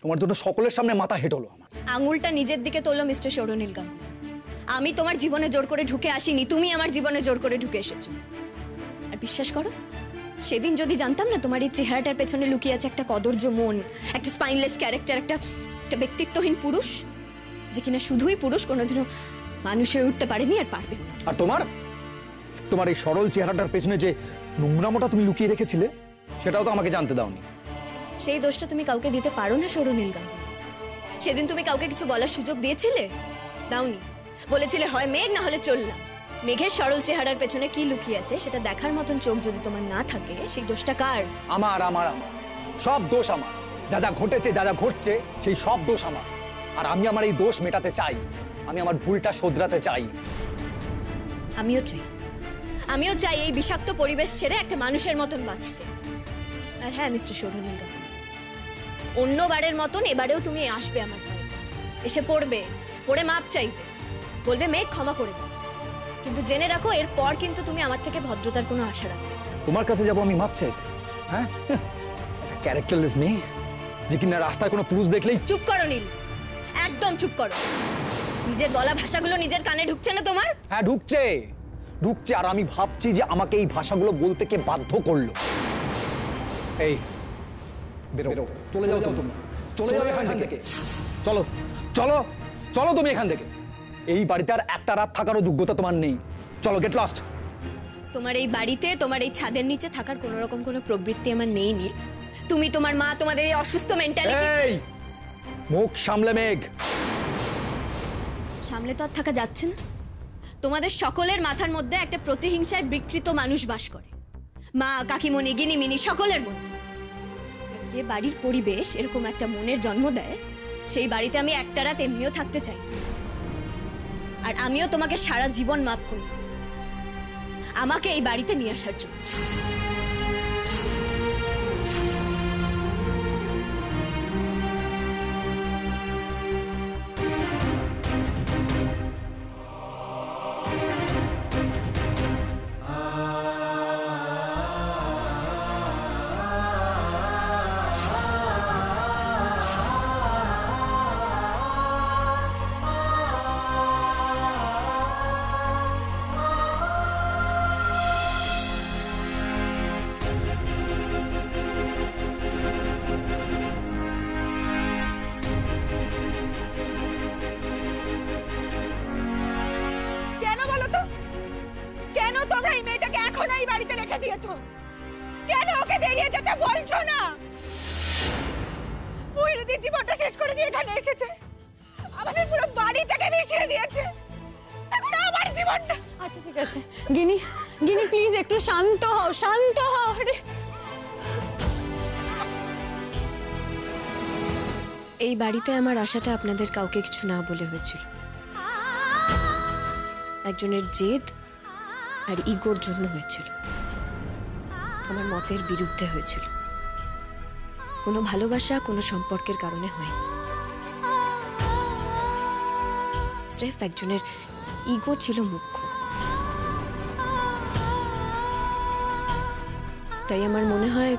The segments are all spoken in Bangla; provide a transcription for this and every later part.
তোমার জন্য সকলের সামনে মাথা হেঁট হলো আমার। আঙুলটা নিজের দিকে তোলো মিস্টার সৌরনীল গাঙ্গুলি। আমি তোমার জীবনে জোর করে ঢুকে আসিনি, তুমি আমার জীবনে জোর করে ঢুকে এসেছো। আর বিশ্বাস করো, সেদিন যদি জানতাম না তোমার এই চেহারাটার পেছনে লুকিয়ে আছে একটা কদর্য মন, একটা স্পাইনলেস ক্যারেক্টার, একটা ব্যক্তিত্বহীন পুরুষ, যে কিনা শুধুই পুরুষ, কোনোদিনও মানুষের উঠতে পারেনি আর পারবে না। আর তোমার এই সরল চেহারাটার পেছনে যে নোংরামোটা তুমি লুকিয়ে রেখেছিলে, সেটাও তো আমাকে জানতে দাওনি। সেই দোষটা তুমি কাউকে দিতে পারো না সৌরনীল গাঙ্গুলি। সেদিন তুমি কাউকে কিছু বলার সুযোগ দিয়েছিলে? দাওনি। বলেছিলে হয় মেঘ না হলে চললাম। মেঘের সরল চেহারার পেছনে কি লুকিয়ে আছে সেটা দেখার মতন চোখ যদি তোমার না থাকে, সেই দোষটা কার? আমার আমার আমার সব দোষ আমার। যা যা ঘটেছে, যা যা ঘটছে, সেই সব দোষ আমার। আর আমি আমার এই দোষ মেটাতে চাই, আমি আমার ভুলটা শোধরাতে চাই। আমিও চাই এই বিষাক্ত পরিবেশ ছেড়ে একটা মানুষের মতন বাঁচতে। আর হ্যাঁ মিস্টার সৌরনীল গাঙ্গুলি, অন্যবারের মতন এবারেও তুমি আসবে আমার পায়ের কাছে, এসে পড়ে মাপ চাইবে, বলবে মেঘ ক্ষমা করে দাও। কিন্তু জেনে রাখো, এরপর কিন্তু তুমি আমার থেকে ভদ্রতার কোনো আশা রাখবে। তোমার কাছে যাবো আমি মাপ চাইতে? হ্যাঁ, ক্যারেক্টারলেস মেয়ে যে কিনা রাস্তায় কোনো পুরুষ দেখলেই। চুপ করো নীল, একদম চুপ করো। নিজের বলা ভাষাগুলো নিজের কানে ঢুকছে না তোমার? হ্যাঁ ঢুকছে। আর আমি ভাবছি যে আমাকে এই ভাষাগুলো বলতে কে বাধ্য করলো। এই বেরো, চলে যাও তুমি, চলে যাও এখান থেকে। চলো তুমি এখান থেকে। এই বাড়িতে আর একটা রাত থাকারও যোগ্যতা তোমার নেই। চলো, গেট লস্ট। তোমার এই বাড়িতে, তোমার এই ছাদের নিচে থাকার কোনো রকম কোনো প্রবৃত্তি আমার নেই নীল। তুমি, তোমার মা, তোমাদের এই অসুস্থ মেন্টালিটি। এই মুখ সামলে মেঘ। সামলে তো আর থাকা যাচ্ছে না। তোমাদের সকলের মাথার মধ্যে একটা প্রতিহিংসায় বিকৃত মানুষ বাস করে, মা, কাকিমণি, গিনিমিনি সকলের মধ্যে। যে বাড়ির পরিবেশ এরকম একটা মনের জন্ম দেয়, সেই বাড়িতে আমি একটা রাত এমনিও থাকতে চাই। আর আমিও তোমাকে সারা জীবন মাফ করব আমাকে এই বাড়িতে নিয়ে আসার জন্য। কেন ওকে বেরিয়ে যেতে বলছো না? ময়ূরীর জীবনটা শেষ করে দিয়ে এখানে এসেছে, আমাদের পুরো বাড়িটাকে মিশিয়ে দিয়েছে। এখন আমার জীবনটা। আচ্ছা ঠিক আছে গিনি, প্লিজ একটু শান্ত হও। এই বাড়িতে আমার আশাটা আপনাদের কাউকে কিছু না বলে হয়েছিল। একজনের জেদ আর ইগোর জন্য হয়েছিল, আমার মতের বিরুদ্ধে হয়েছিল। কোনো ভালোবাসা, কোনো সম্পর্কের কারণে হয়নি। স্রেফ একজনের ইগো ছিল মুখ্য। তাই আমার মনে হয়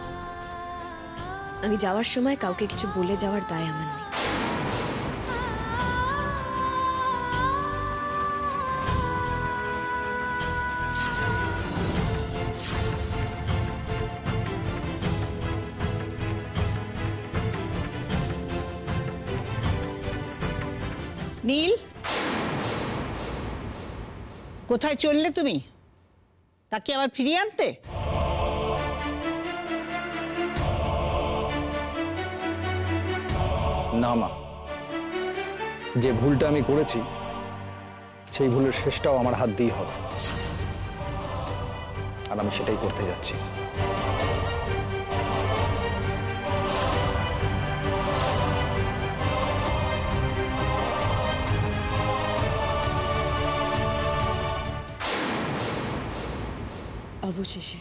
আমি যাওয়ার সময় কাউকে কিছু বলে যাওয়ার দায় আমার নেই। নীল, কোথায় চললে তুমি? তাকে আবার ফিরিয়ে আনতে? না মা, যে ভুলটা আমি করেছি সেই ভুলের শেষটাও আমার হাত দিয়ে হবে, আর আমি সেটাই করতে যাচ্ছি। অবশেষে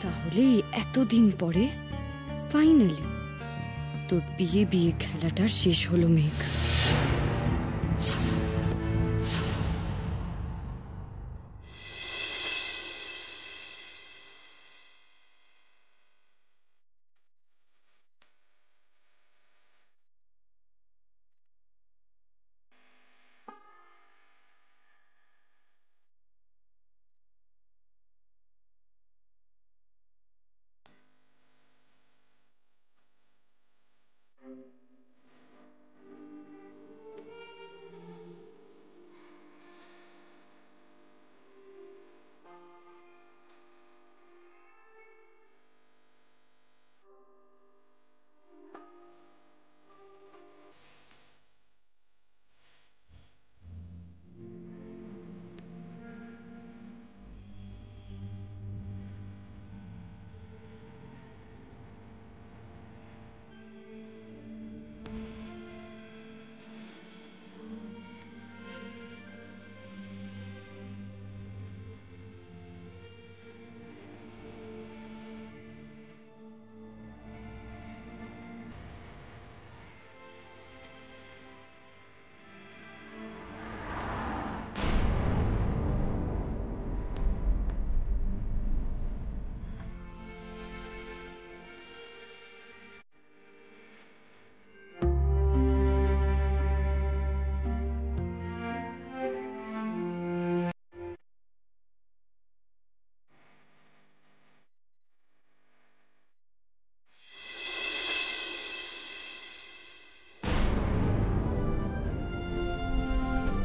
তাহলে এতদিন পরে ফাইনালি তোর বিয়ে খেলাটা শেষ হলো মেঘ।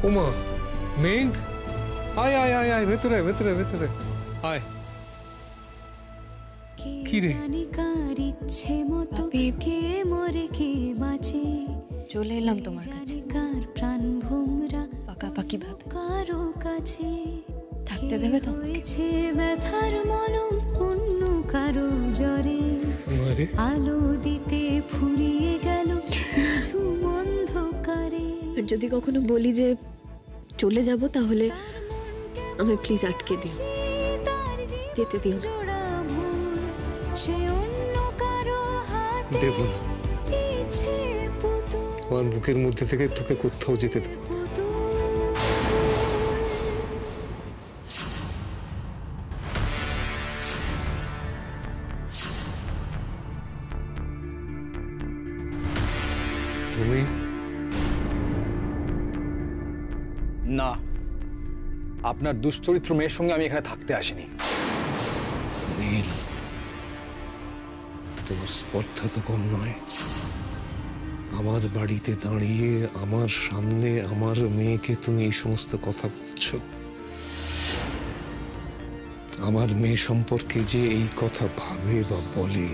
ওমা, মেঘ, আয় আয় আয় আয়, ভেতরে আয়, ভেতরে আয়, ভেতরে আয়। কি রে? ইচ্ছে মতো কে মরে কে বাঁচে, চলে এলাম তোমার কাছে কার প্রাণ ভোমরা পাকাপাকি ভাবে। কারো কাছে থাকতে দেবে তো? হয়েছে ব্যথার মলম অন্য কারো জ্বরে, মারে আলো দিতে ফুরিয়ে গেল ঝুম অন্ধকারে। আর যদি কখনো বলি যে চলে যাব তাহলে আমি প্লিজ আটকে দিও, যেতে দিও না। জোড়া ভুল সে অন্য কারো হাতে দেব না, ইচ্ছে পুতুল আমার বুকের মধ্যে থেকে তোকে কোথাও যেতে দেব। তুমি না, আপনার দুশ্চরিত্র মেয়ের সঙ্গে আমি এখানে থাকতে আসিনি। নীল, তোমার স্পর্ধা তো কম নয়। আমার বাড়িতে দাঁড়িয়ে আমার সামনে আমার মেয়েকে তুমি এই সমস্ত কথা বলছো। আমার মেয়ে সম্পর্কে যে এই কথা ভাবে বা বলে,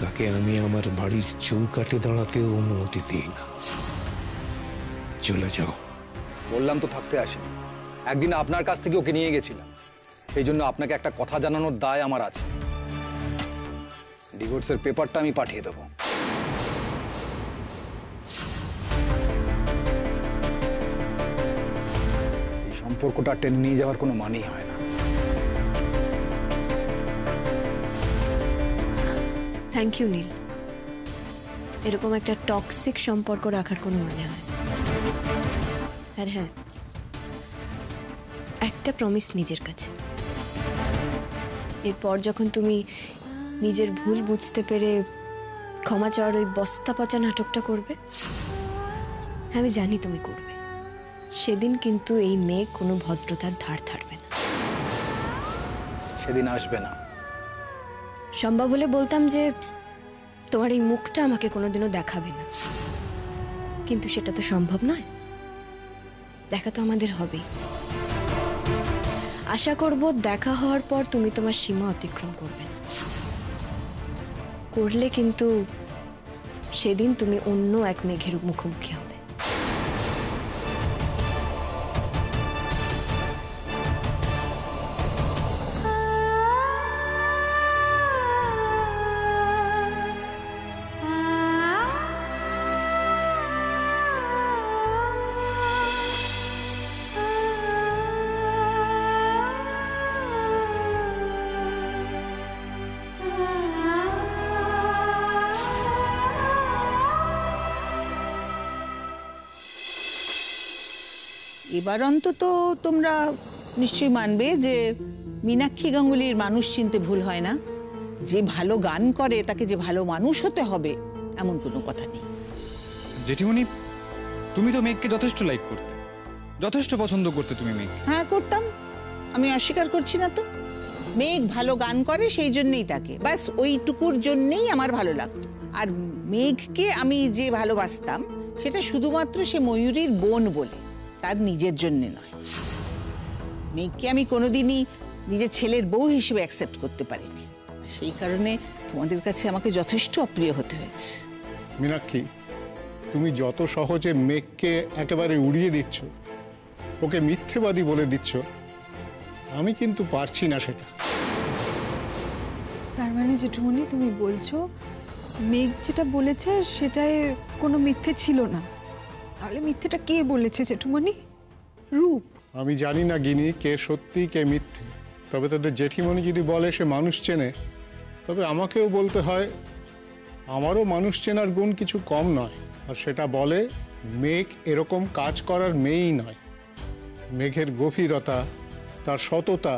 তাকে আমি আমার বাড়ির চৌকাঠে দাঁড়াতেও অনুমতি দিই না। চলে যাও। বললাম তো থাকতে আসিনি। একদিন আপনার কাছ থেকে ওকে নিয়ে গেছিলাম, সেই জন্য আপনাকে একটা কথা জানানোর দায় আমার আছে। ডিভোর্সের পেপারটা আমি পাঠিয়ে দেবো। এই সম্পর্কটা টেনে নিয়ে যাওয়ার কোনো মানেই হয় না। থ্যাংক ইউ নীল, এরকম একটা টক্সিক সম্পর্ক রাখার কোনো মানে হয় না। আর হ্যাঁ, একটা প্রমিস নিজের কাছে, এরপর যখন তুমি নিজের ভুল বুঝতে পেরে ক্ষমা চাওয়ার ওই বস্তা পচা নাটকটা করবে, আমি জানি তুমি করবে, সেদিন কিন্তু এই মেয়ে কোনো ভদ্রতার ধার ধারবে না। সেদিন আসবে না। সম্ভব হলে বলতাম যে তোমার এই মুখটা আমাকে কোনোদিনও দেখাবে না, কিন্তু সেটা তো সম্ভব নয়। দেখা তো আমাদের হবেই। আশা করব দেখা হওয়ার পর তুমি তোমার সীমা অতিক্রম করবে না। করলে কিন্তু সেদিন তুমি অন্য এক মেঘের মুখোমুখি হবে। এবার অন্তত তোমরা নিশ্চয়ই মানবে যে মীনাক্ষী গাঙ্গুলির মানুষ চিনতে ভুল হয় না। যে ভালো গান করে তাকে যে ভালো মানুষ হতে হবে এমন কোনো কথা নেই। জেঠিমণি, তুমি তো মেঘকে যথেষ্ট লাইক করতে, যথেষ্ট পছন্দ করতে তুমি মেঘ। হ্যাঁ করতাম, আমি অস্বীকার করছি না তো। মেঘ ভালো গান করে সেই জন্যই তাকে, ব্যাস ওইটুকুর জন্যেই আমার ভালো লাগতো। আর মেঘকে আমি যে ভালোবাসতাম সেটা শুধুমাত্র সে ময়ূরীর বোন বলে, তার নিজের জন্যে নয়। মেঘকে আমি কোনোদিনই নিজের ছেলের বউ হিসেবে অ্যাকসেপ্ট করতে পারিনি, সেই কারণে তোমাদের কাছে আমাকে যথেষ্ট অপ্রিয় হতে হয়েছে। মীনাক্ষী, তুমি যত সহজে মেঘকে একেবারে উড়িয়ে দিচ্ছ, ওকে মিথ্যেবাদী বলে দিচ্ছ, আমি কিন্তু পারছি না সেটা। তার মানে জেঠুমনি তুমি বলছো মেঘ যেটা বলেছে সেটাই কোনো মিথ্যে ছিল না? তাহলে মিথ্যেটা কে বলেছে জেঠুমনি? রূপ? আমি জানি না গিনি কে সত্যি কে মিথ্যে, তবে তাদের জেঠিমণি যদি বলে সে মানুষ চেনে, তবে আমাকেও বলতে হয় আমারও মানুষ চেনার গুণ কিছু কম নয়। আর সেটা বলে মেঘ এরকম কাজ করার মেয়েই নয়। মেঘের গভীরতা, তার সততা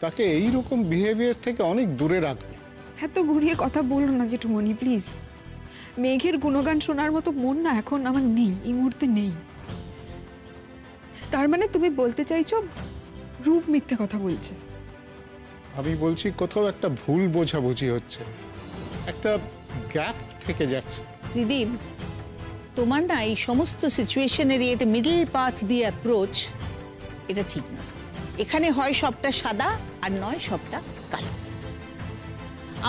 তাকে এইরকম বিহেভিয়ার থেকে অনেক দূরে রাখবে। এত ঘুরিয়ে কথা বলো না জেঠুমনি প্লিজ। মেঘের গুণগান শোনার মতো মন না এখন আমার নেই, এই মুহূর্তে নেই। তার মানে তুমি বলতে চাইছো রূপ মিথ্যে কথা বলছে? আমি বলছি কোথাও একটা ভুল বোঝাবুঝি হচ্ছে, একটা গ্যাপ থেকে যাচ্ছে। ত্রিদীপ, তোমার না এই সমস্ত সিচুয়েশনেরই একটা মিডল পাথ দিয়ে অ্যাপ্রোচ, এটা ঠিক না। এখানে হয় সবটা সাদা আর নয় সবটা কালো।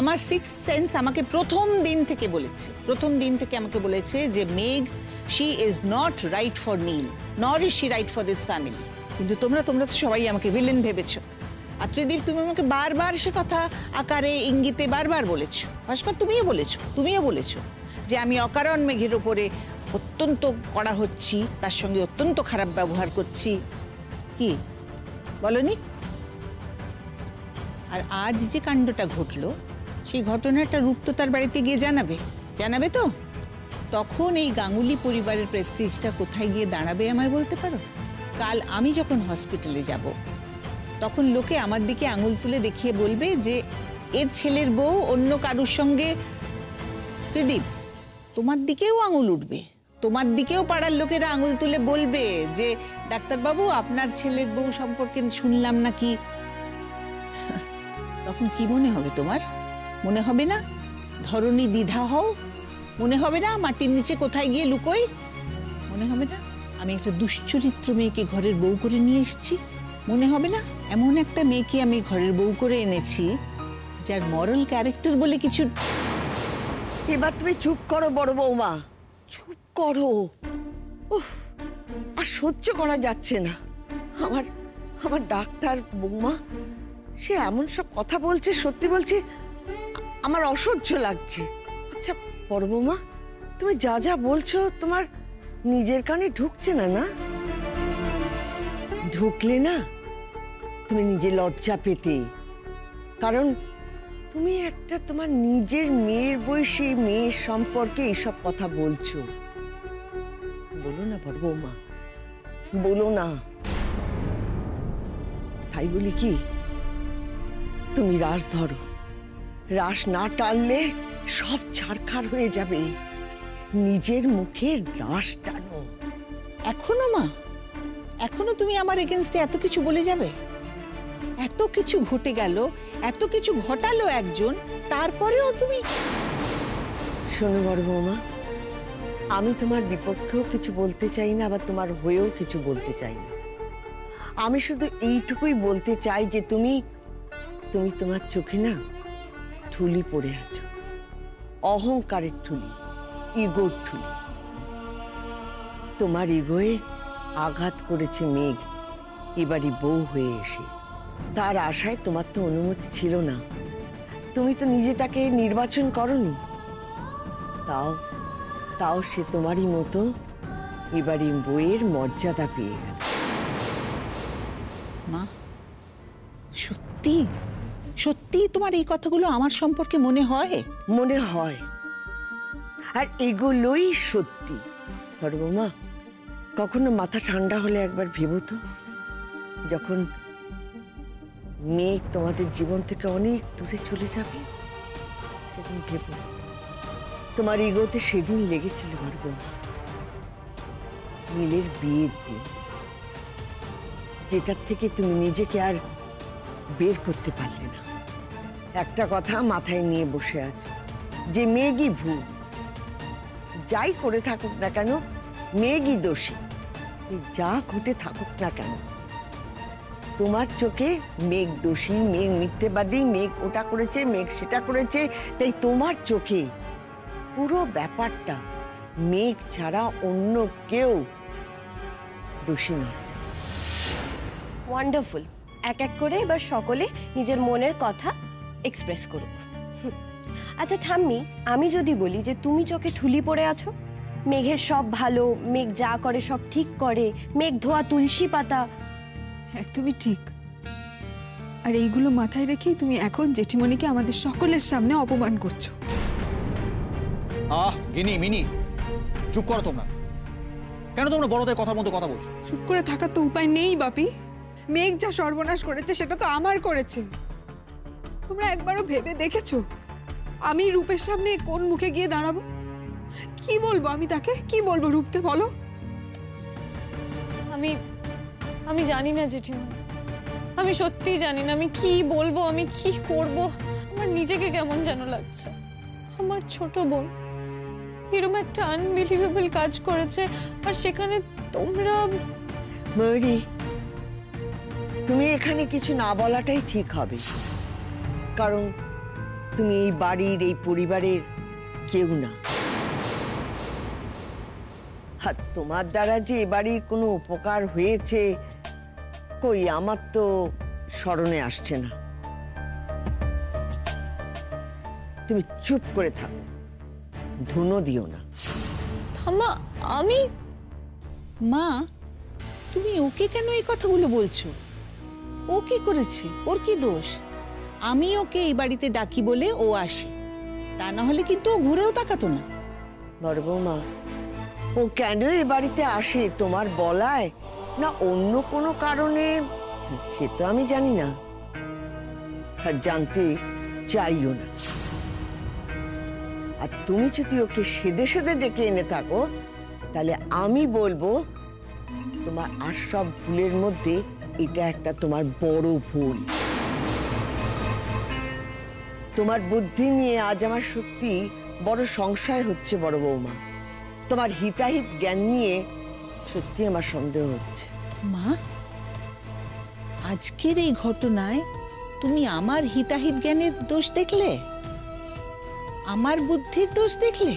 আমার সিক্স সেন্স আমাকে প্রথম দিন থেকে বলেছে যে Megh, she is not right for Neel, nor is she right for this family. কিন্তু তোমরা তো সবাই আমাকে ভিলেন ভেবেছো। আর ত্রিদীপ, তুমি আমাকে বারবার সে কথা আকারে ইঙ্গিতে বারবার বলেছো। ভাস্কর, তুমিও বলেছো যে আমি অকারণ মেঘের ওপরে অত্যন্ত কড়া হচ্ছি, তার সঙ্গে অত্যন্ত খারাপ ব্যবহার করছি। কি বলনি? আর আজ যে কাণ্ডটা ঘটলো, সেই ঘটনাটা রূপ তো তার বাড়িতে গিয়ে জানাবে তো? তখন এই গাঙ্গুলি পরিবারের প্রেস্টিজটা কোথায় গিয়ে দাঁড়াবে আমায় বলতে পারো? কাল আমি যখন হসপিটালে যাব, তখন লোকে আমার দিকে আঙুল তুলে দেখিয়ে বলবে যে এর ছেলের বউ অন্য কারুর সঙ্গে। ত্রিদীপ, তোমার দিকেও আঙুল উঠবে, তোমার দিকেও পাড়ার লোকেরা আঙুল তুলে বলবে যে ডাক্তারবাবু, আপনার ছেলের বউ সম্পর্কে শুনলাম নাকি। তখন কি মনে হবে তোমার? মনে হবে না ধরনী দ্বিধা হও? মনে হবে না মাটির নিচে কোথায় গিয়ে লুকোই? মনে হবে না আমি একটা দুশ্চরিত্র মেয়েকে ঘরের বউ করে নিয়ে এসেছি? মনে হবে না এমন একটা মেয়েকে আমি ঘরের বউ করে এনেছি যার মরাল ক্যারেক্টার বলে কিছু। এবার তুমি চুপ করো বড় বৌমা, চুপ করো। উফ, আর সহ্য করা যাচ্ছে না। আমার ডাক্তার বৌমা সে এমন সব কথা বলছে, সত্যি বলছি আমার অসহ্য লাগছে। আচ্ছা বড় বৌমা, তুমি যা যা বলছো তোমার নিজের কানে ঢুকছে না? না ঢুকলে না তুমি নিজে লজ্জা পেতে, কারণ তুমি একটা তোমার নিজের মেয়ের বয়সী মেয়ের সম্পর্কে এইসব কথা বলছো। বলো না বড় বৌমা, বলো না। তাই বলি কি, তুমি রাশ ধরো, রাশ না টানলে সব ছাড়খাড় হয়ে যাবে। নিজের মুখে রাশ টানো। এখনো মা, এখনো তুমি আমার এগেনস্টে এত কিছু বলে যাবে? এত কিছু ঘটে গেল, এত কিছু ঘটালো একজন, তারপরেও তুমি। শোনো বড় বৌমা, আমি তোমার বিপক্ষেও কিছু বলতে চাই না, আবার তোমার হয়েও কিছু বলতে চাই না। আমি শুধু এইটুকুই বলতে চাই যে তুমি তোমার চোখে না ঠুলি পড়ে আছো, অহংকারের ঠুলি, ইগোর ঠুলি। তোমার ইগোয়ে আঘাত করেছে মেঘ এবারই বউ হয়ে এসে। তার আশায় তোমার তো অনুমতি ছিল না, তুমি তো নিজে তাকে নির্বাচন করনি। তাও সে তোমারই মতো এবারই বউয়ের মর্যাদা পেয়ে গেল। মা, সত্যি সত্যি তোমার এই কথাগুলো আমার সম্পর্কে মনে হয়? মনে হয়, আর এগুলোই সত্যি। বড় বৌমা, কখনো মাথা ঠান্ডা হলে একবার ভেবো তো, যখন মেঘ তোমাদের জীবন থেকে অনেক দূরে চলে যাবে, সেদিন ভেবো তোমার ইগোতে সেদিন লেগেছিল বড় বৌমা, নীলের বিয়ের দিন, যেটার থেকে তুমি নিজেকে আর বের করতে পারলে না। একটা কথা মাথায় নিয়ে বসে আছে যে মেঘই ভুল, যাই করে থাকুক না কেন মেঘই দোষী। যা ঘটে থাকুক না কেন তোমার চোখে মেঘ দোষী, মেঘ মিথ্যেবাদী, মেঘ ওটা করেছে, মেঘ সেটা করেছে। তাই তোমার চোখে পুরো ব্যাপারটা মেঘ ছাড়া অন্য কেউ দোষী নয়। ওয়ান্ডারফুল। এক এক করে এবার সকলে নিজের মনের কথা এক্সপ্রেস করুক। আচ্ছা ঠাম্মি, আমি যদি বলি যে তুমি চোখে ঠুলি পড়ে আছো, মেঘের সব ভালো, মেঘ যা করে সব ঠিক করে, মেঘ ধোয়া তুলসী পাতা। একদমই ঠিক। আর এইগুলো মাথায় রেখেই তুমি এখন জেঠিমণিকে আমাদের সকলের সামনে অপমান করছো। গিনি মিনি, চুপ করো তোমরা। কেন তোমরা বড়দের কথার মতো কথা বলছো? চুপ করে থাকার তো উপায় নেই বাপি। মেঘ যা সর্বনাশ করেছে সেটা তো আমার করেছে। তোমরা একবারও ভেবে দেখেছো আমি রূপের সামনে কোন মুখে গিয়ে দাঁড়াবো? কি বলবো আমি তাকে? কি বলবো রূপকে? বলো। আমি জানি না জেঠিমা, আমি সত্যি জানি না আমি কি বলবো, আমি কি করব। আমার নিজেকে কেমন যেন লাগছে। আমার ছোট বোন এরকম একটা আনবিলিভেবল কাজ করেছে, আর সেখানে তোমরা। ময়ূরী, তুমি এখানে কিছু না বলাটাই ঠিক হবে, কারণ তুমি এই বাড়ির, এই পরিবারের কেউ না। আর তোমার দ্বারা যে এ বাড়ির কোনো উপকার হয়েছে, কই আমার তো স্মরণে আসছে না। তুমি চুপ করে থাকো, ধুনো দিও না। থামা, আমি। মা, তুমি ওকে কেন এই কথাগুলো বলছো? ও কি করেছে? ওর কি দোষ? আমি ওকে এই বাড়িতে ডাকি বলে ও আসে, তা না হলে কিন্তু ও ঘুরেও তাকাতো না। বড় বৌমা, ও কেন এ বাড়িতে আসে তোমার বলায় না অন্য কোনো কারণে, সে তো আমি জানি না, আর জানতে চাইও না। আর তুমি যদি ওকে সেদে সেদে ডেকে এনে থাকো, তাহলে আমি বলবো তোমার আর সব ভুলের মধ্যে এটা একটা তোমার বড় ভুল। তোমার বুদ্ধি নিয়ে আজ আমার সত্যি বড় সংশয় হচ্ছে বড় বৌমা। তোমার হিতাহিত জ্ঞান নিয়ে সত্যি আমার সন্দেহ হচ্ছে। মা, আজকের এই ঘটনায় তুমি আমার হিতাহিত জ্ঞানের দোষ দেখলে, আমার বুদ্ধির দোষ দেখলে?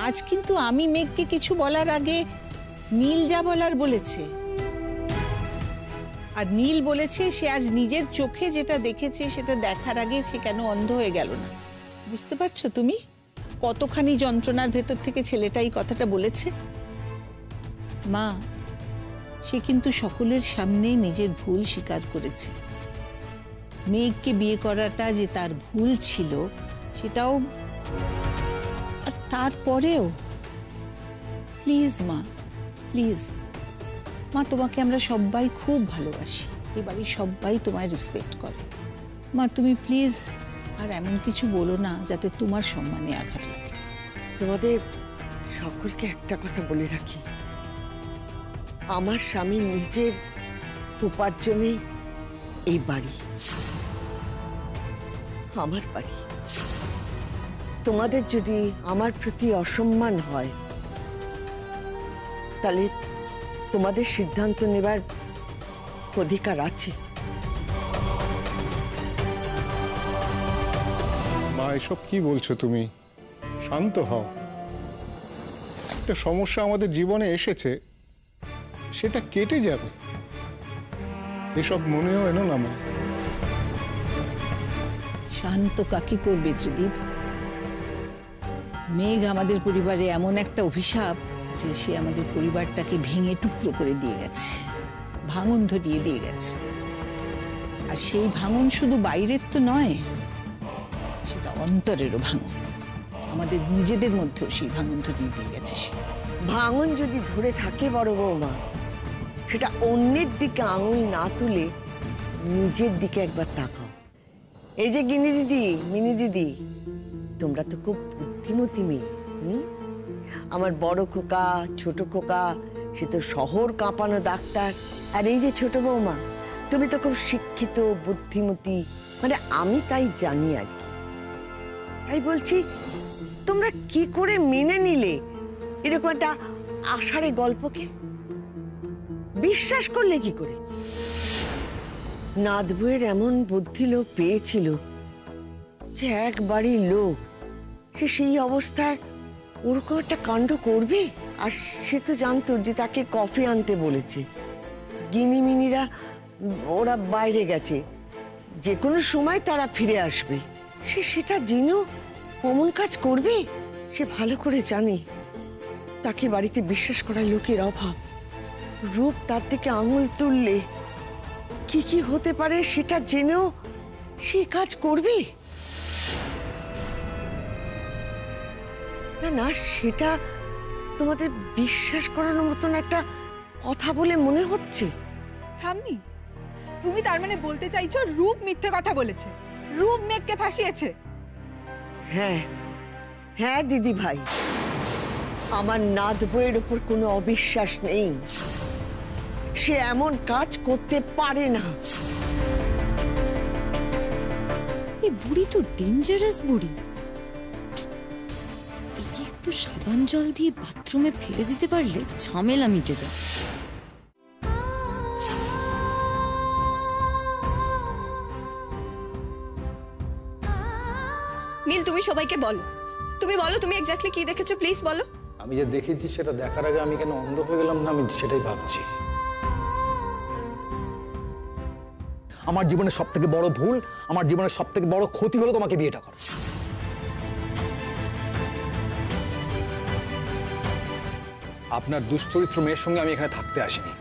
আজ কিন্তু আমি মেঘকে কিছু বলার আগে নীল যা বলার বলেছে, আর নীল বলেছে সে আজ নিজের চোখে যেটা দেখেছে সেটা দেখার আগে সে কেন অন্ধ হয়ে গেল না। বুঝতে পারছো তুমি কতখানি যন্ত্রণার ভেতর থেকে ছেলেটা এই কথাটা বলেছে? মা, সে কিন্তু সকলের সামনে নিজের ভুল স্বীকার করেছে। মেঘকে বিয়ে করাটা যে তার ভুল ছিল সেটাও, আর তারপরেও প্লিজ মা, প্লিজ মা, তোমাকে আমরা সবাই খুব ভালোবাসি, এই বাড়ির সবাই তোমায় রেসপেক্ট করে। মা, তুমি প্লিজ আর এমন কিছু বলো না যাতে তোমার সম্মানে আঘাত লাগে। তোমাদের সকলকে একটা কথা বলে রাখি, আমার স্বামী নিজের উপার্জনে এই বাড়ি আমার বাড়ি। তোমাদের যদি আমার প্রতি অসম্মান হয়, তাহলে তোমাদের সিদ্ধান্ত নেবার অধিকার আছে। মা, এসব কি বলছো তুমি? শান্ত হও। একটা সমস্যা আমাদের জীবনে এসেছে, সেটা কেটে যাবে, এসব মনেও এনো না মা। শান্ত কাকে করবে ত্রিদীপ? মেঘ আমাদের পরিবারে এমন একটা অভিশাপ যে সে আমাদের পরিবারটাকে ভেঙে টুকরো করে দিয়ে গেছে, ভাঙন ধরিয়ে দিয়ে গেছে। আর সেই ভাঙন শুধু বাইরের তো নয়, সেটা অন্তরেরও ভাঙন। আমাদের নিজেদের মধ্যেও সেই ভাঙন ধরিয়ে দিয়ে গেছে সে। ভাঙন যদি ধরে থাকে বড় বৌমা, সেটা অন্যের দিকে আঙুল না তুলে নিজের দিকে একবার তাকাও। এই যে গিনি দিদি, মিনি দিদি, তোমরা তো খুব বুদ্ধিমতী মেয়ে। আমার বড় খোকা, ছোট খোকা, সে তো শহর কাঁপানো ডাক্তার। আর এই যে ছোট বৌমা, তুমি তো খুব শিক্ষিত, বুদ্ধিমতী, মানে আমি তাই জানি আর কি। তাই বলছি, তোমরা কি করে মেনে নিলে এরকম একটা আষাঢ়ে গল্পকে? বিশ্বাস করলে কি করে? নাথ বউয়ের এমন বুদ্ধি লোক পেয়েছিল যে এক বাড়ির লোক, সে সেই অবস্থায় ওরকম একটা কাণ্ড করবে। আর সে তো জানতো যে তাকে কফি আনতে বলেছে, গিনিমিনিরা ওরা বাইরে গেছে, যে কোনো সময় তারা ফিরে আসবে। সে সেটা জেনেও অমন কাজ করবে? সে ভালো করে জানে তাকে বাড়িতে বিশ্বাস করার লোকের অভাব। রূপ তার দিকে আঙুল তুললে কি কি হতে পারে সেটা জেনেও সে কাজ করবে না? না, সেটা তোমাদের বিশ্বাস করানোর মতন একটা কথা বলে মনে হচ্ছে। ঠাম্মি, তুমি তার মানে বলতে চাইছো রূপ মিথ্যে কথা বলেছে, রূপ মেঘকে ফাঁসিয়েছে? হ্যাঁ হ্যাঁ দিদি ভাই, আমার নাথ বউয়ের উপর কোনো অবিশ্বাস নেই। সে এমন কাজ করতে পারে না। এই বুড়ি তো ডেঞ্জারাস বুড়ি। একে একটু একটু সাবান জল দিয়ে বাথরুমে ফেলে দিতে পারলে ঝামেলা মিটে যায়। নীল, তুমি সবাইকে বলো, তুমি বলো তুমি এক্স্যাক্টলি কি দেখেছো, প্লিজ বলো। আমি যে দেখেছি সেটা দেখার আগে আমি কেন অন্ধ হয়ে গেলাম না, আমি সেটাই ভাবছি। আমার জীবনের সব থেকে বড় ভুল, আমার জীবনের সব থেকে বড় ক্ষতি হলো তোমাকে বিয়েটা করা। আপনার দুশ্চরিত্র মেয়ের সঙ্গে আমি এখানে থাকতে আসিনি।